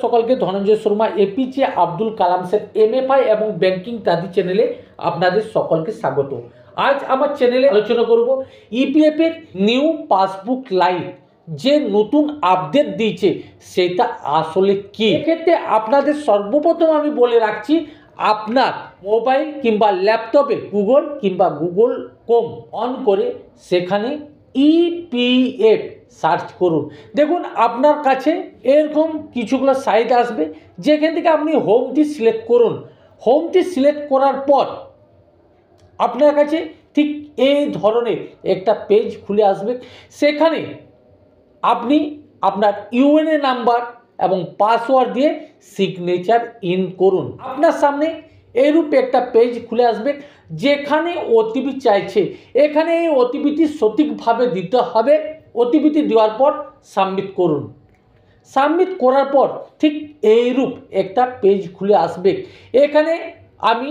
সকলকে Dhananjay Sharma APJ Abdul Kalam sir MFI এবং banking ইত্যাদি চ্যানেলে আপনাদের সকলকে স্বাগত। আজ আমার চ্যানেলে আলোচনা করব ইপিএফ এর নিউ পাসবুক লাইট যে নতুন আপডেট দিয়েছে সেটা আসলে কি। এক্ষেত্রে আপনাদের সর্বপ্রথম আমি বলে রাখছি, আপনার মোবাইল কিংবা ল্যাপটপে গুগল কিংবা গুগল ক্রোম অন করে সেখানে ইপিএফ সার্চ করুন। দেখুন আপনার কাছে এরকম কিছুগুলো সাইট আসবে, যেখান থেকে আপনি হোমটি সিলেক্ট করুন। হোমটি সিলেক্ট করার পর আপনার কাছে ঠিক এই ধরনের একটা পেজ খুলে আসবে। সেখানে আপনি আপনার ইউএনএ নাম্বার এবং পাসওয়ার্ড দিয়ে সিগনেচার ইন করুন। আপনার সামনে এইরূপ একটা পেজ খুলে আসবে, যেখানে ওটিপি চাইছে। এখানে এই ওটিপিটি সঠিকভাবে দিতে হবে। ওটিপিটি দেওয়ার পর সাবমিট করুন। সাবমিট করার পর ঠিক এইরূপ একটা পেজ খুলে আসবে। এখানে আমি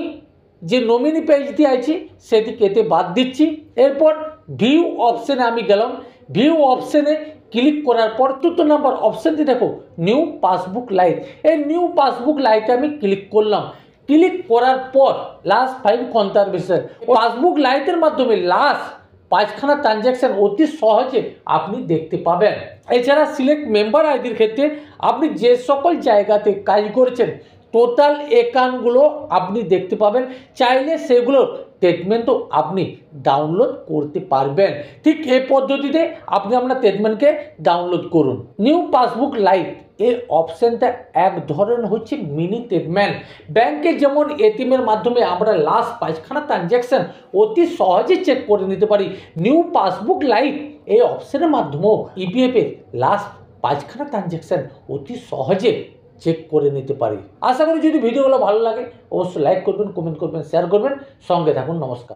যে নমিনি পেজটি আছে সেটি কেটে বাদ দিচ্ছি। এরপর ভিউ অপশানে আমি গেলাম। ভিউ অপশানে ক্লিক করার পর 4 নম্বর অপশানটি দেখো, নিউ পাসবুক লাইট। এই নিউ পাসবুক লাইটে আমি ক্লিক করলাম। ক্লিক করার পর লাস্ট 5 কনজারভেশন পাসবুক লাইটের মাধ্যমে লাস্ট 5খানা ট্রানজ্যাকশন অতি সহজে আপনি দেখতে পাবেন। এছাড়া সিলেক্ট মেম্বার আইডির ক্ষেত্রে আপনি যে সকল জায়গাতে কাজ করেছেন টোটাল অ্যাকাউন্টগুলো আপনি দেখতে পাবেন। চাইলে সেগুলোর স্টেটমেন্টও আপনি ডাউনলোড করতে পারবেন। ঠিক এই পদ্ধতিতে আপনি আপনার স্টেটমেন্টকে ডাউনলোড করুন। নিউ পাসবুক লাইট এই অপশানটা এক ধরনের হচ্ছে মিনি স্টেটমেন্ট। ব্যাংকে যেমন এটিএমের মাধ্যমে আমরা লাস্ট 5খানা ট্রানজ্যাকশন অতি সহজে চেক করে নিতে পারি, নিউ পাসবুক লাইট এই অপশানের মাধ্যমেও ইপিএফের লাস্ট 5খানা ট্রানজ্যাকশন অতি সহজে চেক করে নিতে পারি। আশা করি যদি ভিডিওগুলো ভালো লাগে অবশ্যই লাইক করবেন, কমেন্ট করবেন, শেয়ার করবেন। সঙ্গে থাকুন। নমস্কার।